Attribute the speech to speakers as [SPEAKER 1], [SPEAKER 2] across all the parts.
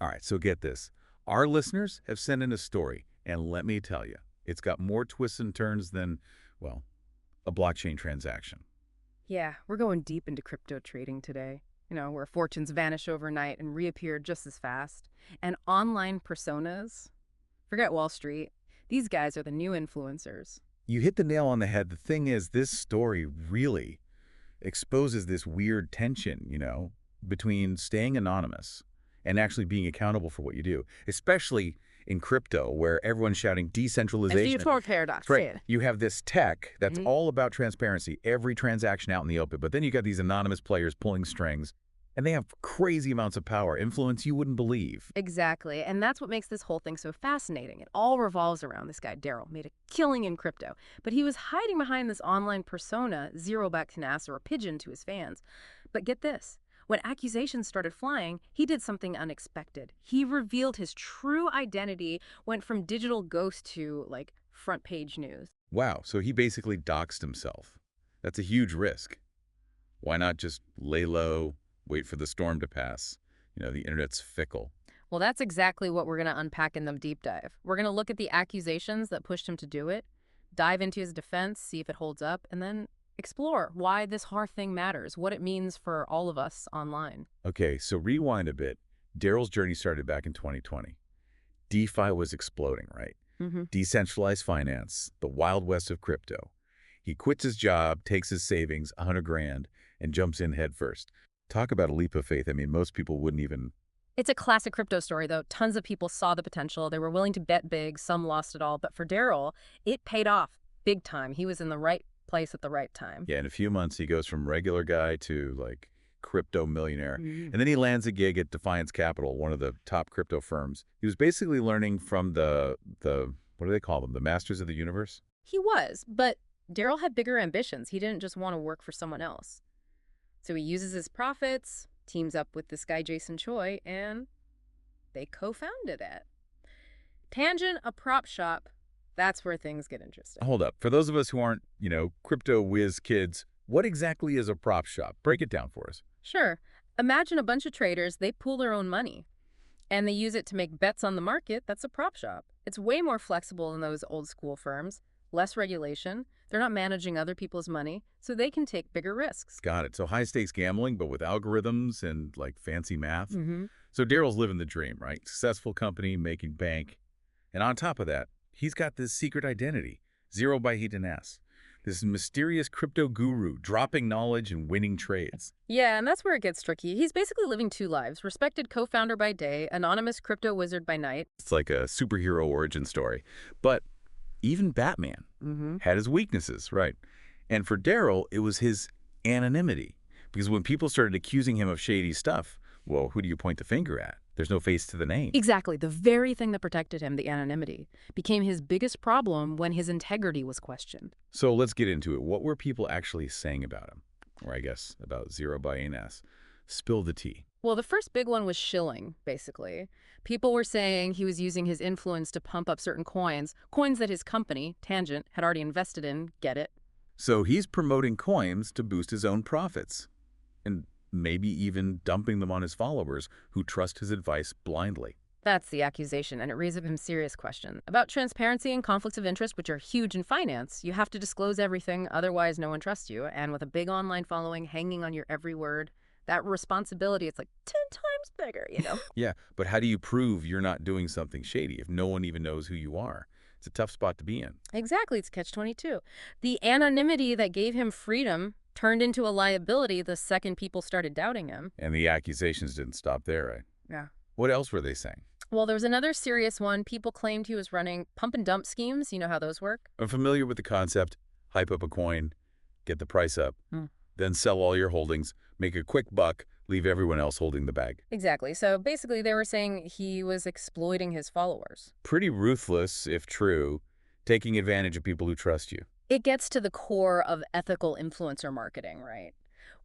[SPEAKER 1] All right, so get this. Our listeners have sent in a story, and let me tell you, it's got more twists and turns than, well, a blockchain transaction.
[SPEAKER 2] Yeah, we're going deep into crypto trading today. Where fortunes vanish overnight and reappear just as fast. And online personas, forget Wall Street. These guys are the new influencers.
[SPEAKER 1] You hit the nail on the head. The thing is, this story really exposes this weird tension, between staying anonymous and actually being accountable for what you do, especially in crypto where everyone's shouting
[SPEAKER 2] It's the
[SPEAKER 1] decentralization.
[SPEAKER 2] Eutoro paradox.
[SPEAKER 1] That's right.
[SPEAKER 2] Say it.
[SPEAKER 1] You have this tech that's
[SPEAKER 2] Mhm.
[SPEAKER 1] all about transparency, every transaction out in the open, but then you got these anonymous players pulling strings, and they have crazy amounts of power, influence you wouldn't believe.
[SPEAKER 2] Exactly. And that's what makes this whole thing so fascinating. It all revolves around this guy, Daryl, made a killing in crypto. But he was hiding behind this online persona, 0xENAS, or a pigeon to his fans. But get this. When accusations started flying, he did something unexpected. He revealed his true identity, went from digital ghost to, like, front page news.
[SPEAKER 1] Wow, so he basically doxed himself. That's a huge risk. Why not just lay low, wait for the storm to pass? The internet's fickle.
[SPEAKER 2] Well, that's exactly what we're going to unpack in the deep dive. We're going to look at the accusations that pushed him to do it, dive into his defense, see if it holds up, and then explore why this whole thing matters, what it means for all of us online.
[SPEAKER 1] Okay, so rewind a bit. Daryl's journey started back in 2020. DeFi was exploding, right?
[SPEAKER 2] Mm-hmm.
[SPEAKER 1] Decentralized finance, the wild west of crypto. He quits his job, takes his savings, 100 grand, and jumps in head first. Talk about a leap of faith. I mean, most people wouldn't even.
[SPEAKER 2] It's a classic crypto story, though. Tons of people saw the potential. They were willing to bet big. Some lost it all. But for Daryl, it paid off big time. He was in the right place at the right time.
[SPEAKER 1] Yeah, in a few months, he goes from regular guy to, like, crypto millionaire.
[SPEAKER 2] Mhm.
[SPEAKER 1] And then he lands a gig at Defiance Capital, one of the top crypto firms. He was basically learning from the what do they call them? The masters of the universe?
[SPEAKER 2] He was, but Daryl had bigger ambitions. He didn't just want to work for someone else. So he uses his profits, teams up with this guy, Jason Choi, and they co-founded it. Tangent, a prop shop, that's where things get interesting.
[SPEAKER 1] Hold up. For those of us who aren't, crypto whiz kids, what exactly is a prop shop? Break it down for us.
[SPEAKER 2] Sure, imagine a bunch of traders, they pool their own money, and they use it to make bets on the market. That's a prop shop. It's way more flexible than those old school firms, less regulation. They're not managing other people's money, so they can take bigger risks.
[SPEAKER 1] Got it. So high-stakes gambling, but with algorithms and, like, fancy math.
[SPEAKER 2] Mm-hmm.
[SPEAKER 1] So Daryl's living the dream, right? Successful company, making bank. And on top of that, he's got this secret identity, Zero by Heat&S, this mysterious crypto guru dropping knowledge and winning trades.
[SPEAKER 2] Yeah, and that's where it gets tricky. He's basically living two lives, respected co-founder by day, anonymous crypto wizard by night.
[SPEAKER 1] It's like a superhero origin story. But even Batman
[SPEAKER 2] Mm-hmm.
[SPEAKER 1] had his weaknesses, right? And for Daryl, it was his anonymity. Because when people started accusing him of shady stuff, well, who do you point the finger at? There's no face to the name.
[SPEAKER 2] Exactly. The very thing that protected him, the anonymity, became his biggest problem when his integrity was questioned.
[SPEAKER 1] So let's get into it. What were people actually saying about him? Or I guess about Zero by Ines. Spill the tea.
[SPEAKER 2] Well, the first big one was shilling, basically. People were saying he was using his influence to pump up certain coins that his company, Tangent, had already invested in. Get it?
[SPEAKER 1] So he's promoting coins to boost his own profits. And maybe even dumping them on his followers who trust his advice blindly.
[SPEAKER 2] That's the accusation, and it raises up him serious questions about transparency and conflicts of interest, which are huge in finance. You have to disclose everything, otherwise no one trusts you. And with a big online following hanging on your every word, that responsibility, it's like 10 times bigger.
[SPEAKER 1] Yeah, but how do you prove you're not doing something shady if no one even knows who you are? It's a tough spot to be in.
[SPEAKER 2] Exactly, it's catch-22. The anonymity that gave him freedom turned into a liability the second people started doubting him.
[SPEAKER 1] And the accusations didn't stop there, right?
[SPEAKER 2] Yeah.
[SPEAKER 1] What else were they saying?
[SPEAKER 2] Well, there was another serious one. People claimed he was running pump and dump schemes. You know how those work?
[SPEAKER 1] I'm familiar with the concept. Hype up a coin, get the price up,
[SPEAKER 2] Hmm.
[SPEAKER 1] then sell all your holdings, make a quick buck, leave everyone else holding the bag.
[SPEAKER 2] Exactly. So basically they were saying he was exploiting his followers.
[SPEAKER 1] Pretty ruthless, if true, taking advantage of people who trust you.
[SPEAKER 2] It gets to the core of ethical influencer marketing, right?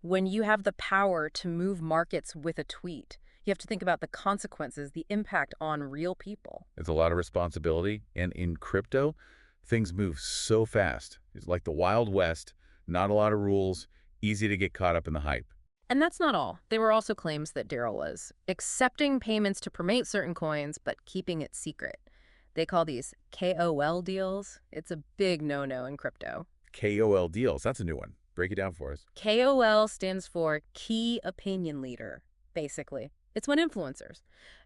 [SPEAKER 2] When you have the power to move markets with a tweet, you have to think about the consequences, the impact on real people.
[SPEAKER 1] It's a lot of responsibility, and in crypto, things move so fast. It's like the Wild West, not a lot of rules, easy to get caught up in the hype.
[SPEAKER 2] And that's not all. There were also claims that Daryl was accepting payments to promote certain coins, but keeping it secret. They call these KOL deals. It's a big no-no in crypto.
[SPEAKER 1] KOL deals. That's a new one. Break it down for us.
[SPEAKER 2] KOL stands for Key Opinion Leader, basically. It's when influencers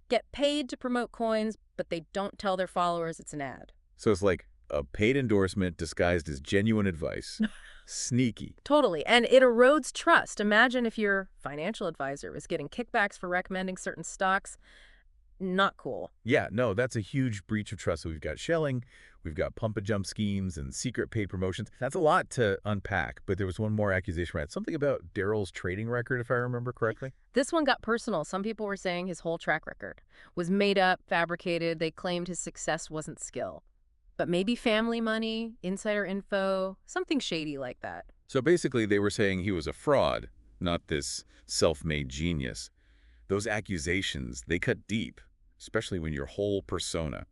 [SPEAKER 2] get paid to promote coins, but they don't tell their followers it's an ad.
[SPEAKER 1] So it's like a paid endorsement disguised as genuine advice. Sneaky.
[SPEAKER 2] Totally. And it erodes trust. Imagine if your financial advisor was getting kickbacks for recommending certain stocks. Not cool.
[SPEAKER 1] Yeah, no, that's a huge breach of trust. So we've got shelling, we've got pump-and-jump schemes and secret paid promotions. That's a lot to unpack, but there was one more accusation, right? Something about Daryl's trading record, if I remember correctly.
[SPEAKER 2] This one got personal. Some people were saying his whole track record was made up, fabricated. They claimed his success wasn't skill. But maybe family money, insider info, something shady like that.
[SPEAKER 1] So basically, they were saying he was a fraud, not this self-made genius. Those accusations, they cut deep, especially when your whole persona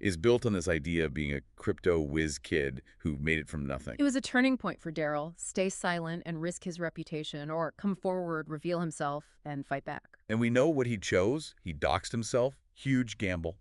[SPEAKER 1] is built on this idea of being a crypto whiz kid who made it from nothing.
[SPEAKER 2] It was a turning point for Daryl. Stay silent and risk his reputation, or come forward, reveal himself, and fight back.
[SPEAKER 1] And we know what he chose. He doxed himself. Huge gamble.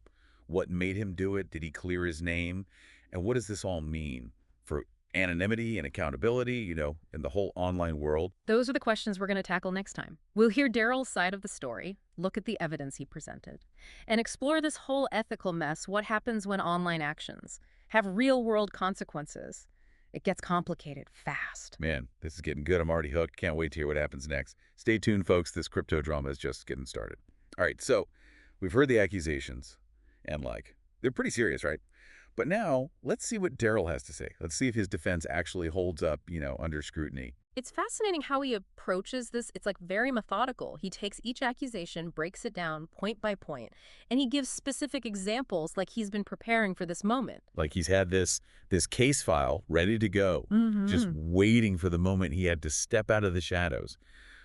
[SPEAKER 1] What made him do it? Did he clear his name? And what does this all mean for anonymity and accountability, in the whole online world?
[SPEAKER 2] Those are the questions we're going to tackle next time. We'll hear Daryl's side of the story, look at the evidence he presented, and explore this whole ethical mess. What happens when online actions have real-world consequences? It gets complicated fast.
[SPEAKER 1] Man, this is getting good. I'm already hooked. Can't wait to hear what happens next. Stay tuned, folks. This crypto drama is just getting started. All right, so we've heard the accusations, and they're pretty serious, right? But now, let's see what Daryl has to say. Let's see if his defense actually holds up, under scrutiny.
[SPEAKER 2] It's fascinating how he approaches this. It's very methodical. He takes each accusation, breaks it down point by point, and he gives specific examples like he's been preparing for this moment.
[SPEAKER 1] Like he's had this case file ready to go, just waiting for the moment he had to step out of the shadows.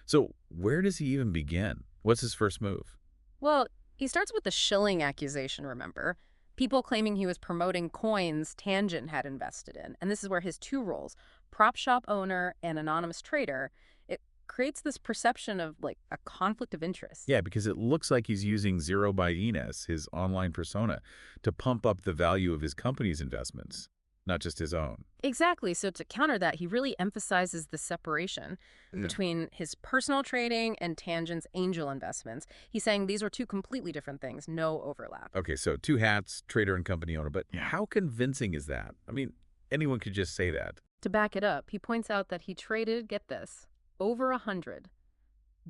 [SPEAKER 1] So where does he even begin? What's his first move?
[SPEAKER 2] Well, he starts with the shilling accusation, remember? People claiming he was promoting coins Tangent had invested in. And this is where his two roles, prop shop owner and anonymous trader, it creates this perception of a conflict of interest.
[SPEAKER 1] Yeah, because it looks like he's using 0xENAS, his online persona, to pump up the value of his company's investments, not just his own.
[SPEAKER 2] Exactly. So to counter that, he really emphasizes the separation between his personal trading and Tangent's angel investments. He's saying these are two completely different things, no overlap.
[SPEAKER 1] Okay, so two hats, trader and company owner. But how convincing is that? I mean, anyone could just say that.
[SPEAKER 2] To back it up, he points out that he traded, get this, over 100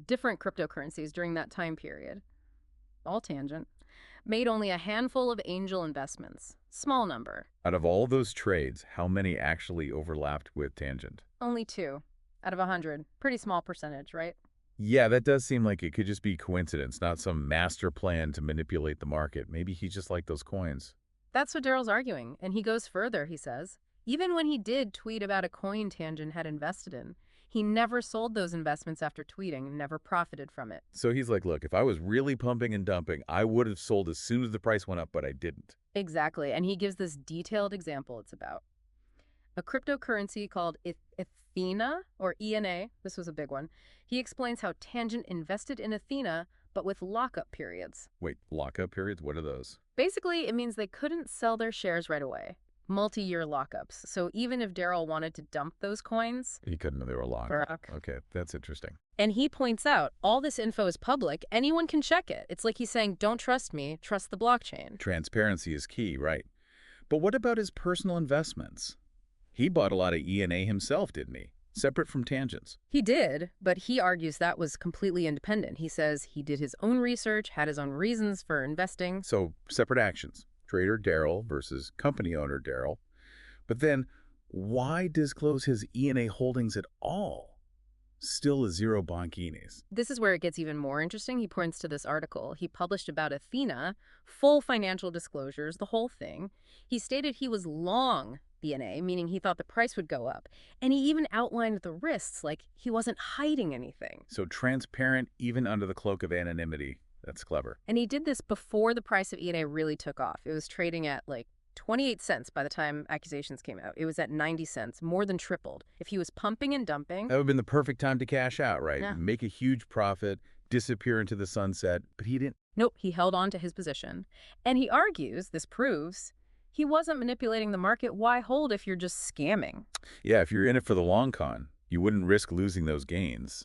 [SPEAKER 2] different cryptocurrencies during that time period, all Tangent, made only a handful of angel investments. Small number.
[SPEAKER 1] Out of all those trades, how many actually overlapped with Tangent?
[SPEAKER 2] Only 2 out of 100. Pretty small percentage, right?
[SPEAKER 1] Yeah, that does seem like it could just be coincidence, not some master plan to manipulate the market. Maybe he just liked those coins.
[SPEAKER 2] That's what Daryl's arguing, and he goes further, he says. Even when he did tweet about a coin Tangent had invested in, he never sold those investments after tweeting and never profited from it.
[SPEAKER 1] So he's like, look, if I was really pumping and dumping, I would have sold as soon as the price went up, but I didn't.
[SPEAKER 2] Exactly, and he gives this detailed example it's about. A cryptocurrency called Athena, or ENA, this was a big one. He explains how Tangent invested in Athena, but with lockup periods.
[SPEAKER 1] Wait, lockup periods? What are those?
[SPEAKER 2] Basically, it means they couldn't sell their shares right away. Multi-year lockups. So even if Daryl wanted to dump those coins,
[SPEAKER 1] he couldn't. They were locked. Okay, that's interesting.
[SPEAKER 2] And he points out, all this info is public. Anyone can check it. It's like he's saying, don't trust me, trust the blockchain.
[SPEAKER 1] Transparency is key, right? But what about his personal investments? He bought a lot of ENA himself, didn't he? Separate from Tangents.
[SPEAKER 2] He did, but he argues that was completely independent. He says he did his own research, had his own reasons for investing.
[SPEAKER 1] So separate actions. Trader Daryl versus company owner Daryl. But then, why disclose his ENA holdings at all? Still a zero bankinis.
[SPEAKER 2] This is where it gets even more interesting. He points to this article he published about Athena, full financial disclosures, the whole thing. He stated he was long ENA, meaning he thought the price would go up. And he even outlined the risks, like he wasn't hiding anything.
[SPEAKER 1] So transparent even under the cloak of anonymity. That's clever.
[SPEAKER 2] And he did this before the price of ENA really took off. It was trading at 28 cents by the time accusations came out. It was at 90 cents, more than tripled. If he was pumping and dumping,
[SPEAKER 1] That would have been the perfect time to cash out, right?
[SPEAKER 2] yeah.
[SPEAKER 1] Make a huge profit, disappear into the sunset, but he didn't.
[SPEAKER 2] Nope, he held on to his position. And he argues this proves he wasn't manipulating the market. Why hold if you're just scamming?
[SPEAKER 1] Yeah, if you're in it for the long con, you wouldn't risk losing those gains.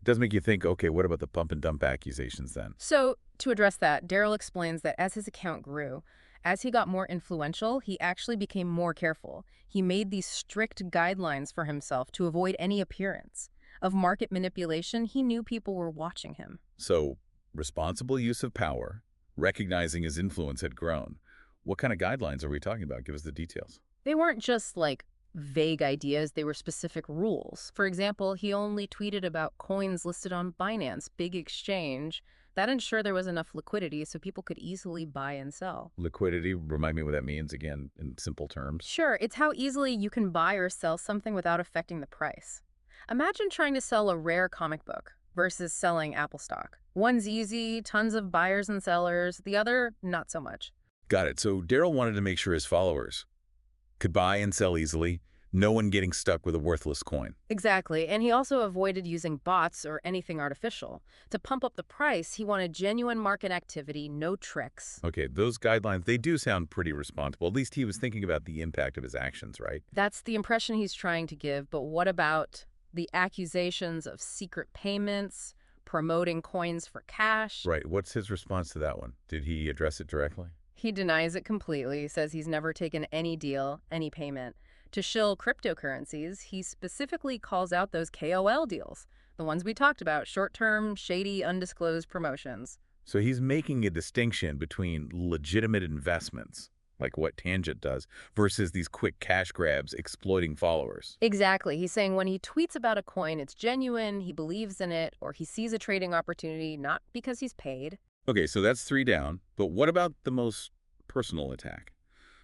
[SPEAKER 1] It does make you think, okay, what about the pump and dump accusations then?
[SPEAKER 2] So, to address that, Daryl explains that as his account grew, as he got more influential, he actually became more careful. He made these strict guidelines for himself to avoid any appearance of market manipulation. He knew people were watching him.
[SPEAKER 1] So, responsible use of power, recognizing his influence had grown. What kind of guidelines are we talking about? Give us the details.
[SPEAKER 2] They weren't just like vague ideas, they were specific rules. For example, he only tweeted about coins listed on Binance, big exchange. That ensured there was enough liquidity so people could easily buy and sell.
[SPEAKER 1] Liquidity, remind me what that means again in simple terms.
[SPEAKER 2] Sure, it's how easily you can buy or sell something without affecting the price. Imagine trying to sell a rare comic book versus selling Apple stock. One's easy, tons of buyers and sellers. The other, not so much.
[SPEAKER 1] Got it. So Daryl wanted to make sure his followers could buy and sell easily, no one getting stuck with a worthless coin.
[SPEAKER 2] Exactly, and he also avoided using bots or anything artificial. To pump up the price, he wanted genuine market activity, no tricks.
[SPEAKER 1] Okay, those guidelines, they do sound pretty responsible. At least he was thinking about the impact of his actions, right?
[SPEAKER 2] That's the impression he's trying to give, but what about the accusations of secret payments, promoting coins for cash?
[SPEAKER 1] Right. What's his response to that one? Did he address it directly?
[SPEAKER 2] He denies it completely, says he's never taken any deal, any payment. To shill cryptocurrencies, he specifically calls out those KOL deals, the ones we talked about, short-term, shady, undisclosed promotions.
[SPEAKER 1] So he's making a distinction between legitimate investments, like what Tangent does, versus these quick cash grabs exploiting followers.
[SPEAKER 2] Exactly. He's saying when he tweets about a coin, it's genuine, he believes in it, or he sees a trading opportunity, not because he's paid.
[SPEAKER 1] Okay, so that's 3 down. But what about the most personal attack?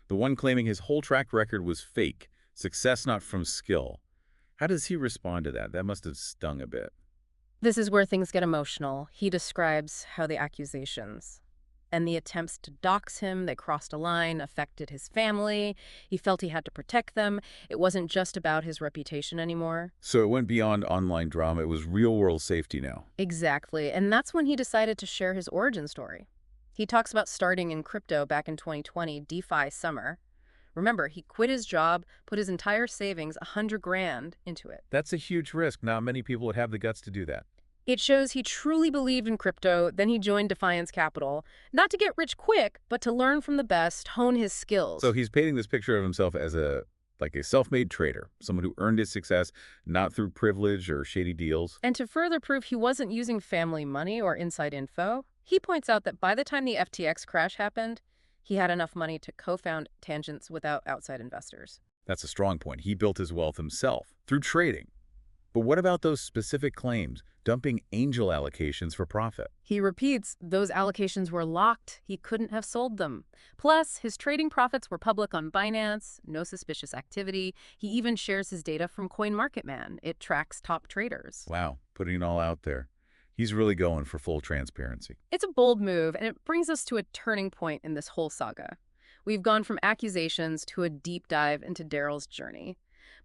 [SPEAKER 1] The one claiming his whole track record was fake, success not from skill. How does he respond to that? That must have stung a bit.
[SPEAKER 2] This is where things get emotional. He describes how the accusations and the attempts to dox him, they crossed a line, affected his family. He felt he had to protect them. It wasn't just about his reputation anymore.
[SPEAKER 1] So it went beyond online drama. It was real-world safety now.
[SPEAKER 2] Exactly. And that's when he decided to share his origin story. He talks about starting in crypto back in 2020, DeFi summer. Remember, he quit his job, put his entire savings, 100 grand, into it.
[SPEAKER 1] That's a huge risk. Not many people would have the guts to do that.
[SPEAKER 2] It shows he truly believed in crypto, then he joined Defiance Capital, not to get rich quick, but to learn from the best, hone his skills.
[SPEAKER 1] So he's painting this picture of himself as a self-made trader, someone who earned his success not through privilege or shady deals.
[SPEAKER 2] And to further prove he wasn't using family money or inside info, he points out that by the time the FTX crash happened, he had enough money to co-found Tangents without outside investors.
[SPEAKER 1] That's a strong point. He built his wealth himself through trading. But what about those specific claims, dumping angel allocations for profit?
[SPEAKER 2] He repeats those allocations were locked. He couldn't have sold them. Plus, his trading profits were public on Binance, no suspicious activity. He even shares his data from CoinMarketMan. It tracks top traders.
[SPEAKER 1] Wow, putting it all out there. He's really going for full transparency.
[SPEAKER 2] It's a bold move, and it brings us to a turning point in this whole saga. We've gone from accusations to a deep dive into Daryl's journey.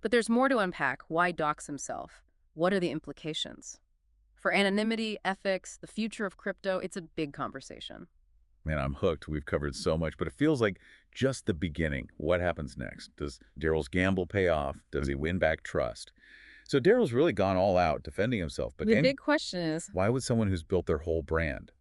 [SPEAKER 2] But there's more to unpack. Why dox himself? What are the implications? For anonymity, ethics, the future of crypto, it's a big conversation.
[SPEAKER 1] Man, I'm hooked. We've covered so much, but it feels like just the beginning. What happens next? Does Daryl's gamble pay off? Does he win back trust? So Daryl's really gone all out defending himself. But
[SPEAKER 2] The big question is,
[SPEAKER 1] why would someone who's built their whole brand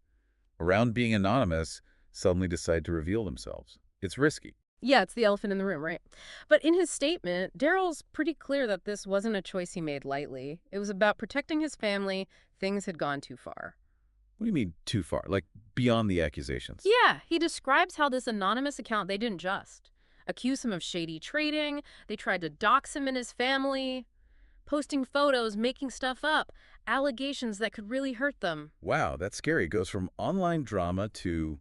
[SPEAKER 1] around being anonymous suddenly decide to reveal themselves? It's risky.
[SPEAKER 2] yeah, it's the elephant in the room, right? But in his statement, Daryl's pretty clear that this wasn't a choice he made lightly. It was about protecting his family. Things had gone too far.
[SPEAKER 1] What do you mean too far? Like beyond the accusations?
[SPEAKER 2] Yeah, he describes how this anonymous account, they didn't just accuse him of shady trading. They tried to dox him and his family, posting photos, making stuff up, allegations that could really hurt them.
[SPEAKER 1] Wow, that's scary. It goes from online drama to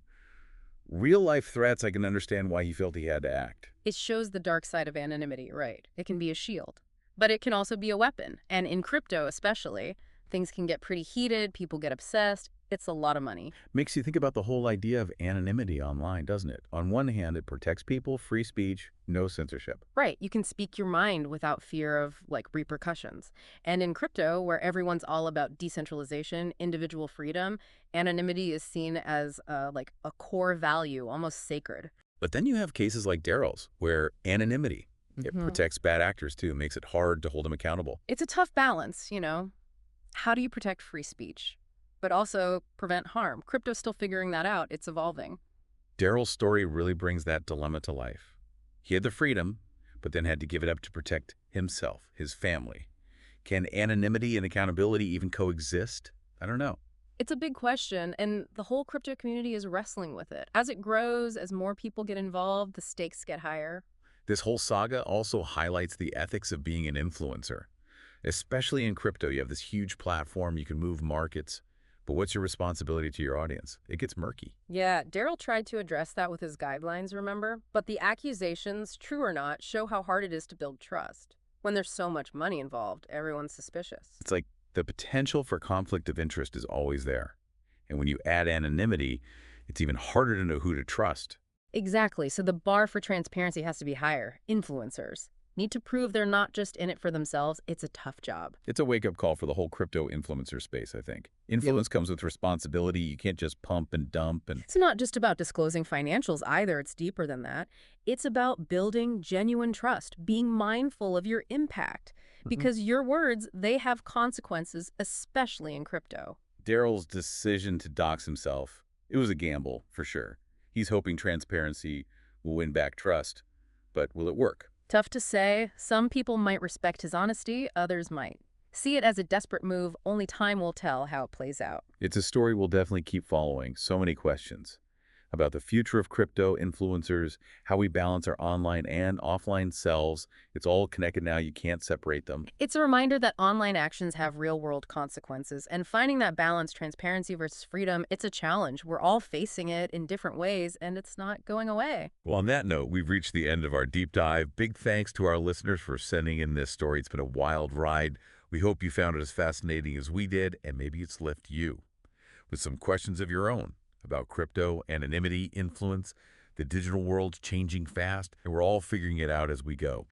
[SPEAKER 1] real-life threats. I can understand why he felt he had to act.
[SPEAKER 2] It shows the dark side of anonymity, right? It can be a shield, but it can also be a weapon. And in crypto especially, things can get pretty heated, people get obsessed. It's a lot of money.
[SPEAKER 1] Makes you think about the whole idea of anonymity online, doesn't it? On one hand, it protects people, free speech, no censorship.
[SPEAKER 2] Right, you can speak your mind without fear of repercussions. And in crypto, where everyone's all about decentralization, individual freedom, anonymity is seen as a core value, almost sacred.
[SPEAKER 1] But then you have cases like Daryl's, where anonymity, it
[SPEAKER 2] Hmm.
[SPEAKER 1] protects bad actors too, makes it hard to hold them accountable.
[SPEAKER 2] It's a tough balance, How do you protect free speech, but also prevent harm? Crypto's still figuring that out. It's evolving.
[SPEAKER 1] Daryl's story really brings that dilemma to life. He had the freedom, but then had to give it up to protect himself, his family. Can anonymity and accountability even coexist? I don't know.
[SPEAKER 2] It's a big question, and the whole crypto community is wrestling with it. As it grows, as more people get involved, the stakes get higher.
[SPEAKER 1] This whole saga also highlights the ethics of being an influencer. Especially in crypto, you have this huge platform, you can move markets, but what's your responsibility to your audience? It gets murky.
[SPEAKER 2] Yeah, Daryl tried to address that with his guidelines, remember? But the accusations, true or not, show how hard it is to build trust. When there's so much money involved, everyone's suspicious.
[SPEAKER 1] It's like the potential for conflict of interest is always there. And when you add anonymity, it's even harder to know who to trust.
[SPEAKER 2] Exactly, so the bar for transparency has to be higher. Influencers need to prove they're not just in it for themselves. It's a tough job.
[SPEAKER 1] It's a wake-up call for the whole crypto influencer space, I think.
[SPEAKER 2] Yep.
[SPEAKER 1] Influence comes with responsibility. You can't just pump and dump and
[SPEAKER 2] It's not just about disclosing financials either, it's deeper than that. It's about building genuine trust, being mindful of your impact,
[SPEAKER 1] Mhm.
[SPEAKER 2] because your words, they have consequences, especially in crypto.
[SPEAKER 1] Daryl's decision to dox himself, it was a gamble, for sure. He's hoping transparency will win back trust, but will it work?
[SPEAKER 2] Tough to say. Some people might respect his honesty, others might see it as a desperate move. Only time will tell how it plays out.
[SPEAKER 1] It's a story we'll definitely keep following. So many questions about the future of crypto, influencers, how we balance our online and offline selves. It's all connected now. You can't separate them.
[SPEAKER 2] It's a reminder that online actions have real-world consequences, and finding that balance, transparency versus freedom, it's a challenge. We're all facing it in different ways, and it's not going away.
[SPEAKER 1] Well, on that note, we've reached the end of our deep dive. Big thanks to our listeners for sending in this story. It's been a wild ride. We hope you found it as fascinating as we did, and maybe it's left you with some questions of your own about crypto, anonymity, influence. The digital world's changing fast, and we're all figuring it out as we go.